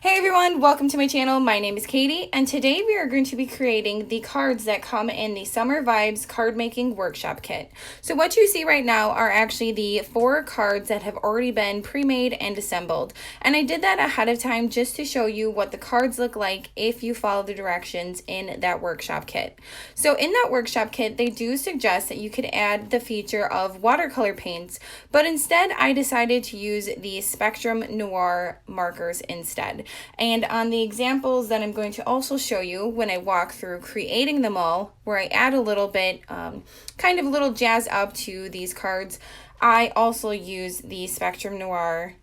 Hey everyone, welcome to my channel. My name is Katie, and today we are going to be creating the cards that come in the Summer Vibes Card Making Workshop Kit. So what you see right now are actually the 4 cards that have already been pre-made and assembled. And I did that ahead of time just to show you what the cards look like if you follow the directions in that workshop kit. So in that workshop kit, they do suggest that you could add the feature of watercolor paints, but instead I decided to use the Spectrum Noir markers instead. And on the examples that I'm going to also show you when I walk through creating them all, where I add a little bit, kind of a little jazz up to these cards, I also use the Spectrum Noir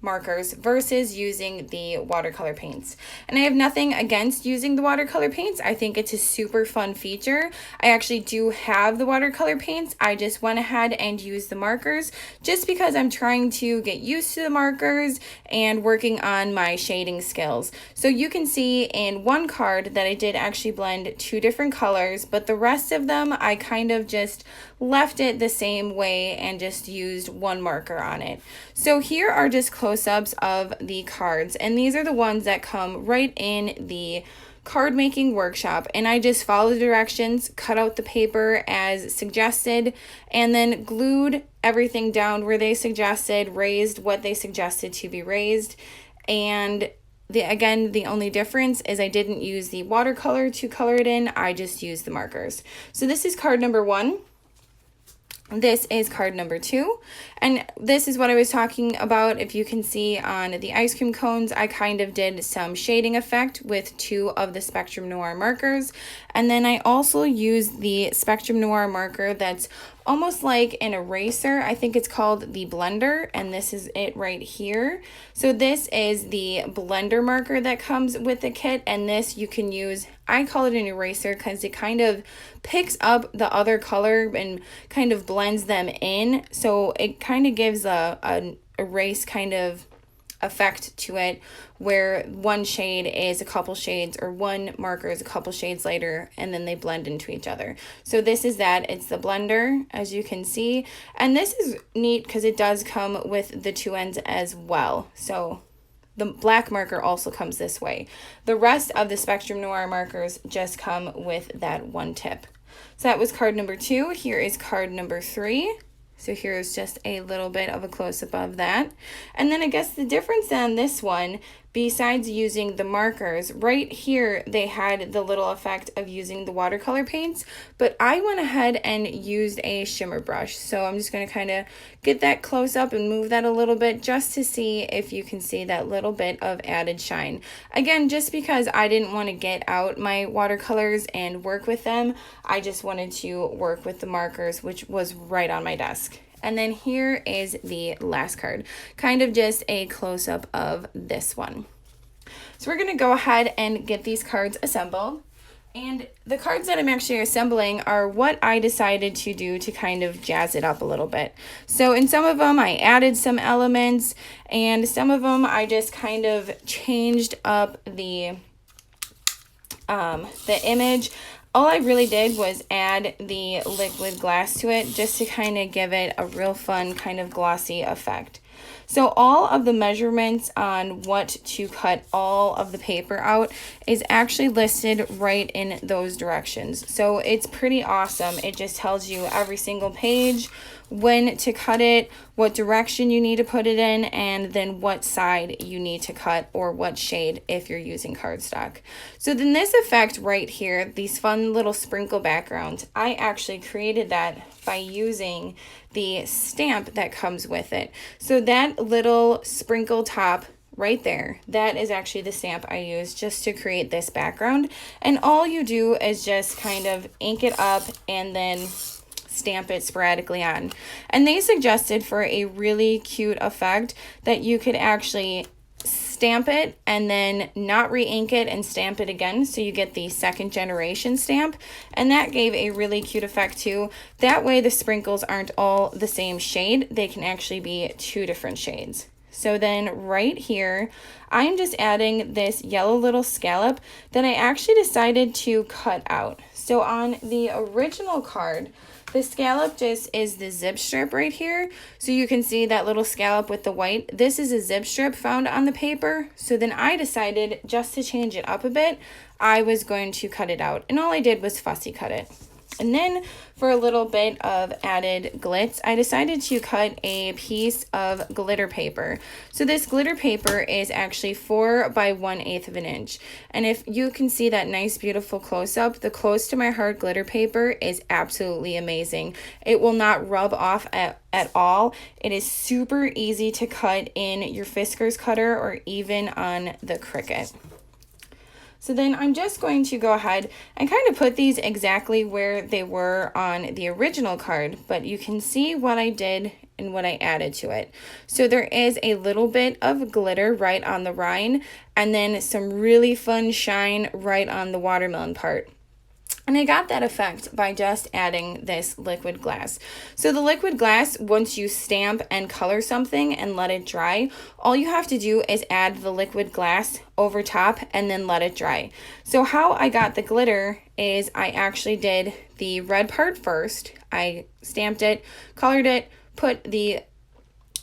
markers versus using the watercolor paints. And I have nothing against using the watercolor paints. I think it's a super fun feature. I actually do have the watercolor paints. I just went ahead and used the markers just because I'm trying to get used to the markers and working on my shading skills. So you can see in one card that I did actually blend 2 different colors, but the rest of them I kind of just left it the same way and just used one marker on it. So here are just close-ups of the cards, and these are the ones that come right in the card making workshop, and I just followed the directions, cut out the paper as suggested, and then glued everything down where they suggested, raised what they suggested to be raised. And again, the only difference is I didn't use the watercolor to color it in, I just used the markers. So this is card number 1. This is card number 2, and this is what I was talking about. If you can see on the ice cream cones, I kind of did some shading effect with 2 of the Spectrum Noir markers, and then I also used the Spectrum Noir marker that's almost like an eraser. I think it's called the blender, and this is it right here. So this is the blender marker that comes with the kit, and this you can use, I call it an eraser because it kind of picks up the other color and kind of blends them in. So it kind of gives an erase kind of effect to it, where one shade is a couple shades or one marker is a couple shades later, and then they blend into each other. So this is that. It's the blender, as you can see, and this is neat because it does come with the 2 ends as well. So the black marker also comes this way. The rest of the Spectrum Noir markers just come with that one tip. So that was card number 2. Here is card number 3. So here's just a little bit of a close-up of that. And then I guess the difference on this one, besides using the markers, right here they had the little effect of using the watercolor paints, but I went ahead and used a shimmer brush. So I'm just going to kind of get that close up and move that a little bit just to see if you can see that little bit of added shine. Again, just because I didn't want to get out my watercolors and work with them, I just wanted to work with the markers, which was right on my desk. And then here is the last card, kind of just a close-up of this one. So we're going to go ahead and get these cards assembled. And the cards that I'm actually assembling are what I decided to do to kind of jazz it up a little bit. So in some of them I added some elements, and some of them I just kind of changed up the image. All I really did was add the liquid glass to it just to kind of give it a real fun kind of glossy effect. So all of the measurements on what to cut all of the paper out is actually listed right in those directions. So it's pretty awesome. It just tells you every single page, when to cut it, what direction you need to put it in, and then what side you need to cut or what shade if you're using cardstock. So then this effect right here, these fun little sprinkle backgrounds, I actually created that by using the stamp that comes with it. So that little sprinkle top right there, that is actually the stamp I used just to create this background. And all you do is just kind of ink it up and then stamp it sporadically on. And they suggested for a really cute effect that you could actually stamp it and then not re-ink it and stamp it again, so you get the second generation stamp, and that gave a really cute effect too. That way the sprinkles aren't all the same shade, they can actually be 2 different shades. So then right here, I'm just adding this yellow little scallop that I actually decided to cut out. So on the original card, The scallop just is the zip strip right here. So you can see that little scallop with the white. This is a zip strip found on the paper. So then I decided just to change it up a bit, I was going to cut it out. And all I did was fussy cut it. And then for a little bit of added glitz, I decided to cut a piece of glitter paper. So this glitter paper is actually 4 by 1/8 of an inch. And if you can see that nice, beautiful close-up, the Close to My Heart glitter paper is absolutely amazing. It will not rub off at all. It is super easy to cut in your Fiskars cutter or even on the Cricut. So then I'm just going to go ahead and kind of put these exactly where they were on the original card, but you can see what I did and what I added to it. So there is a little bit of glitter right on the rind, and then some really fun shine right on the watermelon part. And I got that effect by just adding this liquid glass. So the liquid glass, once you stamp and color something and let it dry, all you have to do is add the liquid glass over top and then let it dry. So how I got the glitter is I actually did the red part first. I stamped it, colored it, put the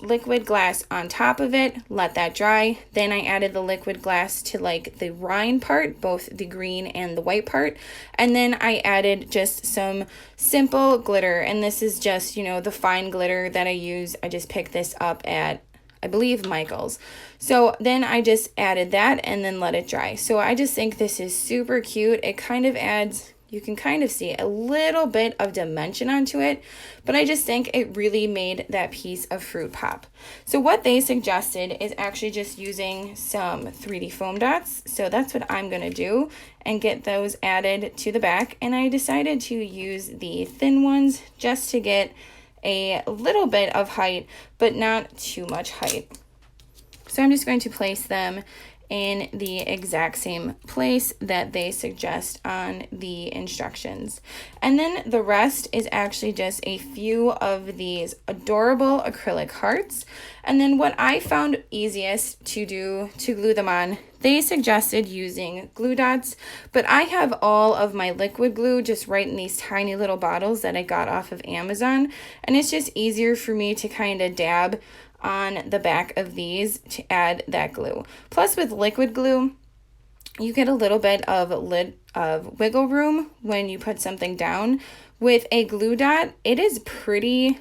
liquid glass on top of it, let that dry. Then I added the liquid glass to like the rind part, both the green and the white part. And then I added just some simple glitter. And this is just, you know, the fine glitter that I use. I just picked this up at, I believe, Michael's. So then I just added that and then let it dry. So I just think this is super cute. It kind of adds, you can kind of see a little bit of dimension onto it, but I just think it really made that piece of fruit pop. So what they suggested is actually just using some 3D foam dots. So that's what I'm going to do and get those added to the back. And I decided to use the thin ones just to get a little bit of height, but not too much height. So I'm just going to place them in the exact same place that they suggest on the instructions. And then the rest is actually just a few of these adorable acrylic hearts. And then what I found easiest to do to glue them on, they suggested using glue dots, but I have all of my liquid glue just right in these tiny little bottles that I got off of Amazon. And it's just easier for me to kind of dab on the back of these to add that glue. Plus with liquid glue, you get a little bit of wiggle room when you put something down. With a glue dot, it is pretty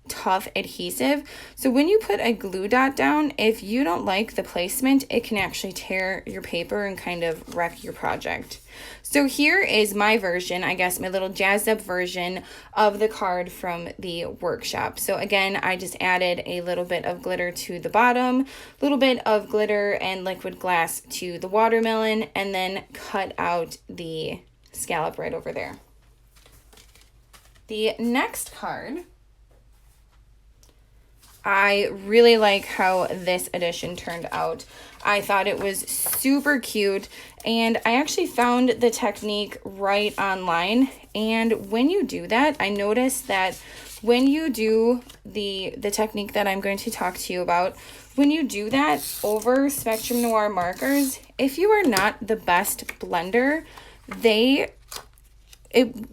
tough adhesive. So when you put a glue dot down, if you don't like the placement, it can actually tear your paper and kind of wreck your project. So here is my version, I guess my little jazzed up version of the card from the workshop. So again, I just added a little bit of glitter to the bottom, a little bit of glitter and liquid glass to the watermelon, and then cut out the scallop right over there. The next card, I really like how this edition turned out. I thought it was super cute, and I actually found the technique right online. And when you do that, I noticed that when you do the technique that I'm going to talk to you about, when you do that over Spectrum Noir markers, if you are not the best blender,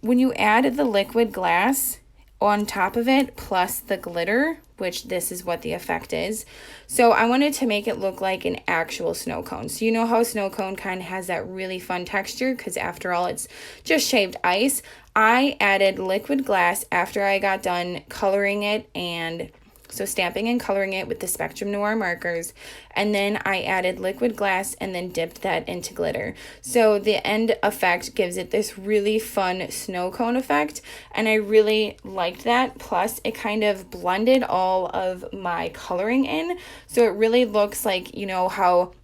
when you add the liquid glass on top of it plus the glitter, which this is what the effect is. So I wanted to make it look like an actual snow cone. So you know how a snow cone kind of has that really fun texture because after all it's just shaved ice. I added liquid glass after I got done coloring it, and so stamping and coloring it with the Spectrum Noir markers, and then I added liquid glass and then dipped that into glitter. So the end effect gives it this really fun snow cone effect, and I really liked that. Plus it kind of blended all of my coloring in, so it really looks like, you know how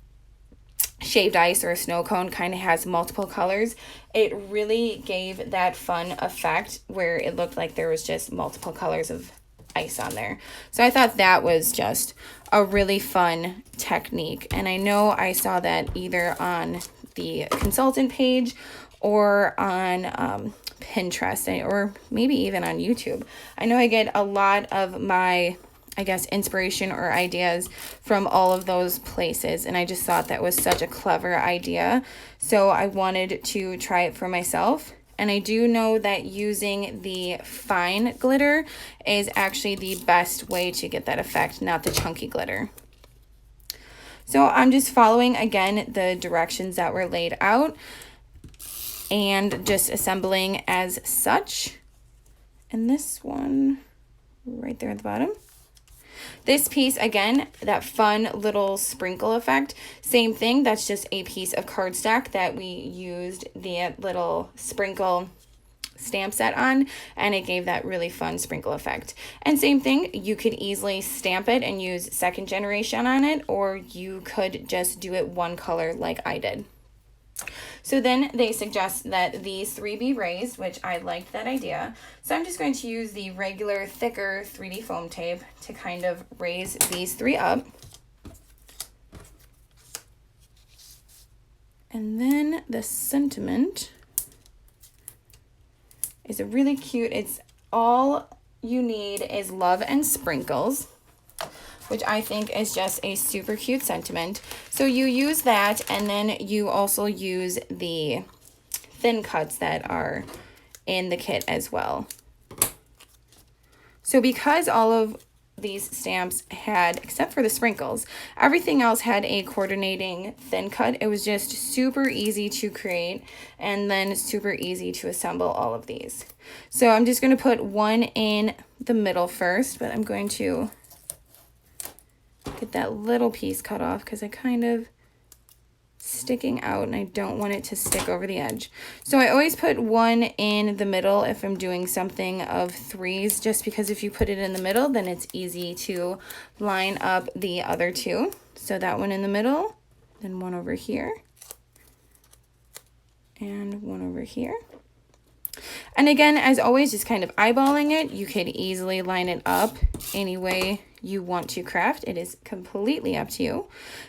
shaved ice or a snow cone kind of has multiple colors. It really gave that fun effect where it looked like there was just multiple colors of ice on there. So I thought that was just a really fun technique, and I know I saw that either on the consultant page or on Pinterest, or maybe even on YouTube. I know I get a lot of my, I guess, inspiration or ideas from all of those places, and I just thought that was such a clever idea. So I wanted to try it for myself. And I do know that using the fine glitter is actually the best way to get that effect, not the chunky glitter. So I'm just following, again, the directions that were laid out and just assembling as such. And this one right there at the bottom. This piece, again, that fun little sprinkle effect, same thing, that's just a piece of cardstock that we used the little sprinkle stamp set on, and it gave that really fun sprinkle effect. And same thing, you could easily stamp it and use second generation on it, or you could just do it one color like I did. So then they suggest that these three be raised, which I liked that idea. So I'm just going to use the regular thicker 3D foam tape to kind of raise these three up. And then the sentiment is a really cute, it's all you need is love and sprinkles, which I think is just a super cute sentiment. So you use that, and then you also use the thin cuts that are in the kit as well. So because all of these stamps had, except for the sprinkles, everything else had a coordinating thin cut, it was just super easy to create and then super easy to assemble all of these. So I'm just going to put one in the middle first, but I'm going to get that little piece cut off because I kind of sticking out and I don't want it to stick over the edge. So I always put one in the middle if I'm doing something of threes, just because if you put it in the middle, then it's easy to line up the other two. So that one in the middle, then one over here, and one over here. And again, as always, just kind of eyeballing it. You could easily line it up any way you want to craft. It is completely up to you.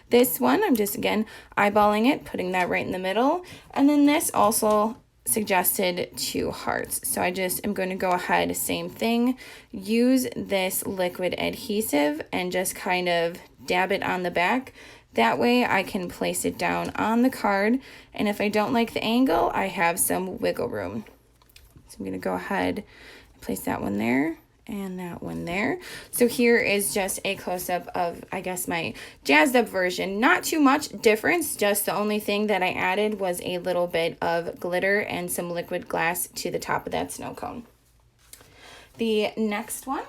This one, I'm just, again, eyeballing it, putting that right in the middle. And then this also suggested 2 hearts. So I just am going to go ahead, same thing, use this liquid adhesive and just kind of dab it on the back. That way I can place it down on the card. And if I don't like the angle, I have some wiggle room. So I'm going to go ahead and place that one there and that one there. So here is just a close-up of, I guess, my jazzed up version. Not too much difference, just the only thing that I added was a little bit of glitter and some liquid glass to the top of that snow cone. The next one,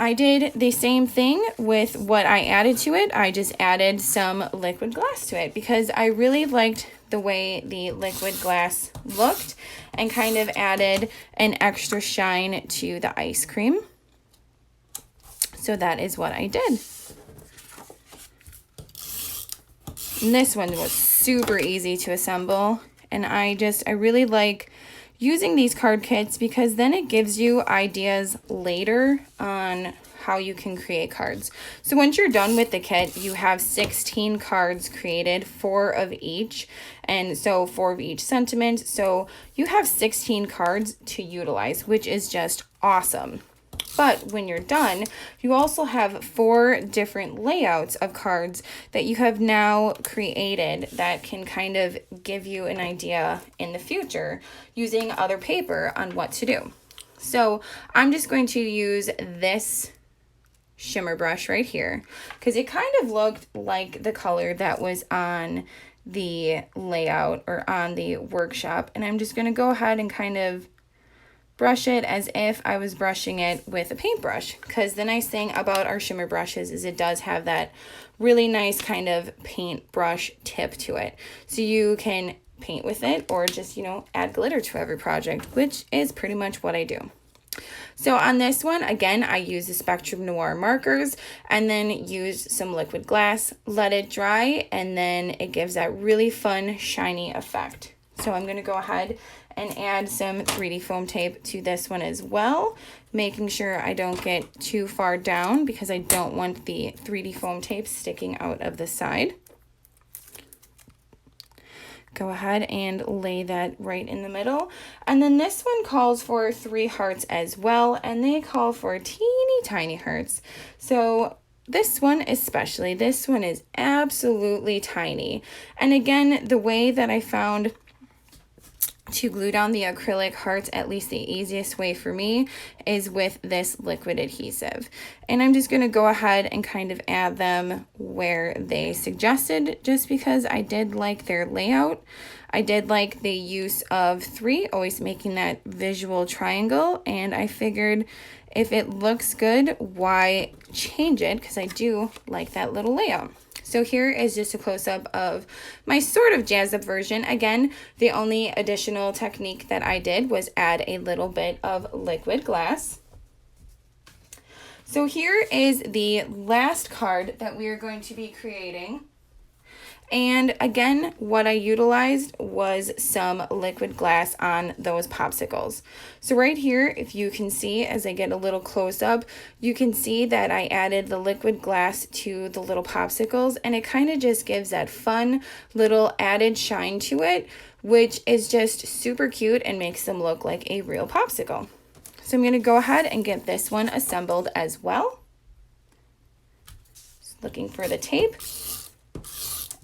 I did the same thing with what I added to it. I just added some liquid glass to it because I really liked the way the liquid glass looked and kind of added an extra shine to the ice cream. So that is what I did. And this one was super easy to assemble, and I really like using these card kits because then it gives you ideas later on how you can create cards. So once you're done with the kit, you have 16 cards created, 4 of each, and so 4 of each sentiment. So you have 16 cards to utilize, which is just awesome. But when you're done, you also have 4 different layouts of cards that you have now created that can kind of give you an idea in the future using other paper on what to do. So I'm just going to use this shimmer brush right here because it kind of looked like the color that was on the layout or on the workshop. And I'm just going to go ahead and kind of brush it as if I was brushing it with a paintbrush, because the nice thing about our shimmer brushes is it does have that really nice kind of paintbrush tip to it. So you can paint with it or just, you know, add glitter to every project, which is pretty much what I do. So on this one, again, I use the Spectrum Noir markers and then use some liquid glass, let it dry, and then it gives that really fun, shiny effect. So I'm going to go ahead and add some 3D foam tape to this one as well, making sure I don't get too far down because I don't want the 3D foam tape sticking out of the side. Go ahead and lay that right in the middle. And then this one calls for 3 hearts as well, and they call for teeny tiny hearts. So this one especially, this one is absolutely tiny. And again, the way that I found to glue down the acrylic hearts, at least the easiest way for me, is with this liquid adhesive. And I'm just going to go ahead and kind of add them where they suggested, just because I did like their layout. I did like the use of 3, always making that visual triangle, and I figured if it looks good, why change it, because I do like that little layout. So here is just a close-up of my sort of jazzed up version. Again, the only additional technique that I did was add a little bit of liquid glass. So here is the last card that we are going to be creating. And again, what I utilized was some liquid glass on those popsicles. So right here, if you can see, as I get a little close up, you can see that I added the liquid glass to the little popsicles, and it kind of just gives that fun little added shine to it, which is just super cute and makes them look like a real popsicle. So I'm going to go ahead and get this one assembled as well. Just looking for the tape.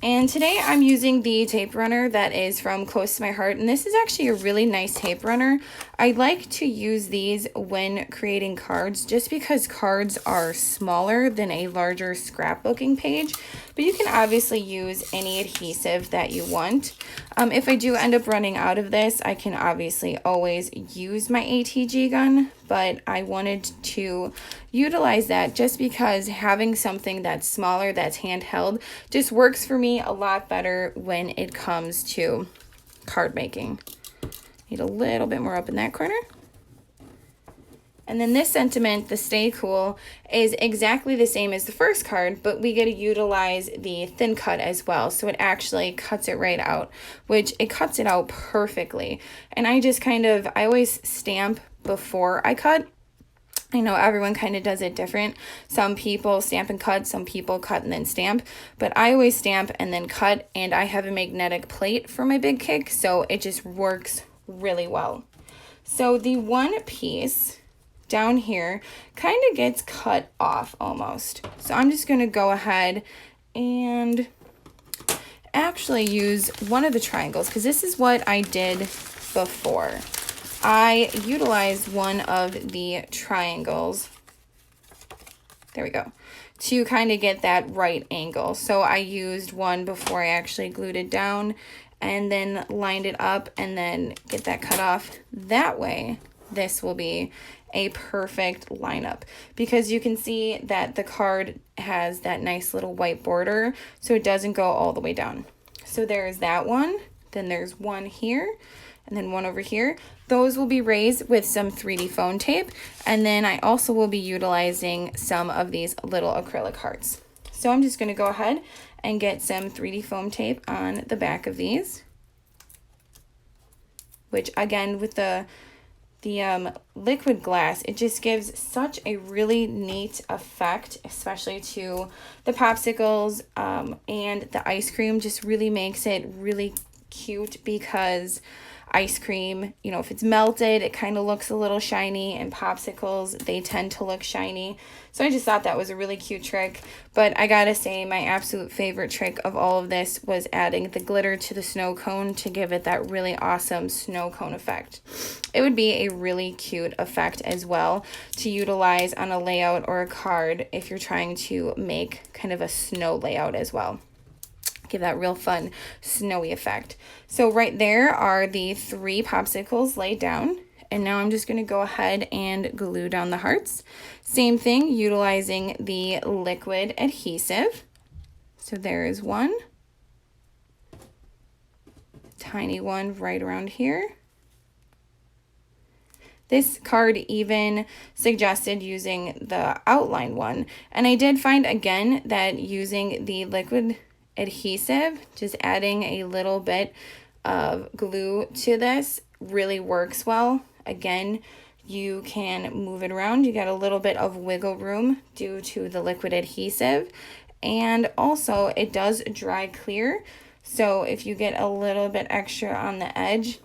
And today I'm using the tape runner that is from Close to My Heart, and this is actually a really nice tape runner. I like to use these when creating cards just because cards are smaller than a larger scrapbooking page, but you can obviously use any adhesive that you want. If I do end up running out of this, I can obviously always use my ATG gun, but I wanted to utilize that just because having something that's smaller, that's handheld, just works for me a lot better when it comes to card making. Need a little bit more up in that corner. And then this sentiment, the Stay Cool, is exactly the same as the first card, but we get to utilize the thin cut as well. So it actually cuts it right out, which it cuts it out perfectly. And I just I always stamp before I cut. I know everyone kind of does it different. Some people stamp and cut, some people cut and then stamp, but I always stamp and then cut, and I have a magnetic plate for my big kick, so it just works really well. So the one piece down here kind of gets cut off almost. So I'm just going to go ahead and actually use one of the triangles, because this is what I did before. I utilized one of the triangles, there we go, to kind of get that right angle. So I used one before I actually glued it down and then lined it up and then get that cut off. That way, this will be a perfect lineup, because you can see that the card has that nice little white border, so it doesn't go all the way down. So there's that one, then there's one here, and then one over here. Those will be raised with some 3D foam tape, and then I also will be utilizing some of these little acrylic hearts. So I'm just going to go ahead and get some 3D foam tape on the back of these, which again, with the liquid glass, it just gives such a really neat effect, especially to the popsicles, and the ice cream just really makes it really cute, because ice cream, you know, if it's melted, it kind of looks a little shiny, and popsicles, they tend to look shiny. So I just thought that was a really cute trick. But I gotta say, my absolute favorite trick of all of this was adding the glitter to the snow cone to give it that really awesome snow cone effect. It would be a really cute effect as well to utilize on a layout or a card if you're trying to make kind of a snow layout as well. Give that real fun snowy effect. So right there are the 3 popsicles laid down. And now I'm just going to go ahead and glue down the hearts. Same thing, utilizing the liquid adhesive. So there is one. Tiny one right around here. This card even suggested using the outline one. And I did find again that using the liquid adhesive, just adding a little bit of glue to this really works well. Again, you can move it around. You got a little bit of wiggle room due to the liquid adhesive. And also it does dry clear. So if you get a little bit extra on the edge,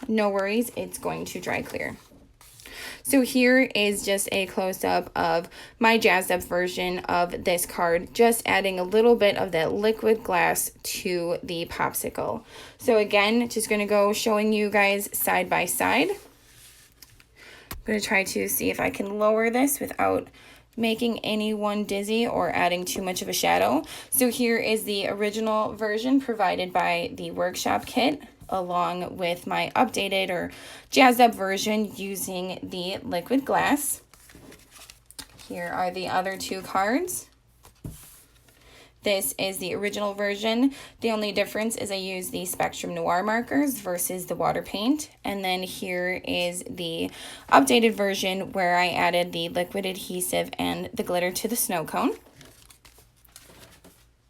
no worries, it's going to dry clear. So here is just a close-up of my jazzed up version of this card, just adding a little bit of that liquid glass to the popsicle. So again, just going to go showing you guys side by side. I'm going to try to see if I can lower this without making anyone dizzy or adding too much of a shadow. So here is the original version provided by the workshop kit, along with my updated or jazzed up version using the liquid glass. Here are the other two cards. This is the original version. The only difference is I use the Spectrum Noir markers versus the water paint. And then here is the updated version where I added the liquid adhesive and the glitter to the snow cone.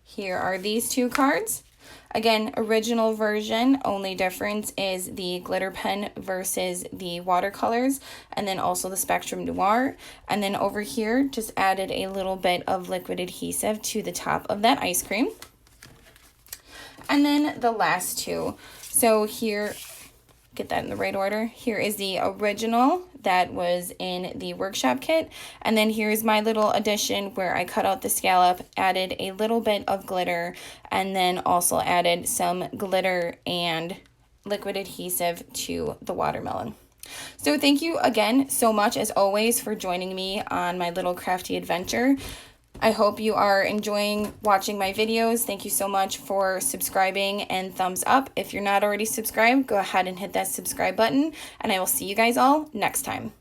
Here are these two cards. Again, original version, only difference is the glitter pen versus the watercolors, and then also the Spectrum Noir. And then over here, just added a little bit of liquid adhesive to the top of that ice cream. And then the last two. So here, get that in the right order. Here is the original that was in the workshop kit. And then here's my little addition where I cut out the scallop, added a little bit of glitter, and then also added some glitter and liquid adhesive to the watermelon. So thank you again so much, as always, for joining me on my little crafty adventure. I hope you are enjoying watching my videos. Thank you so much for subscribing and thumbs up. If you're not already subscribed, go ahead and hit that subscribe button, and I will see you guys all next time.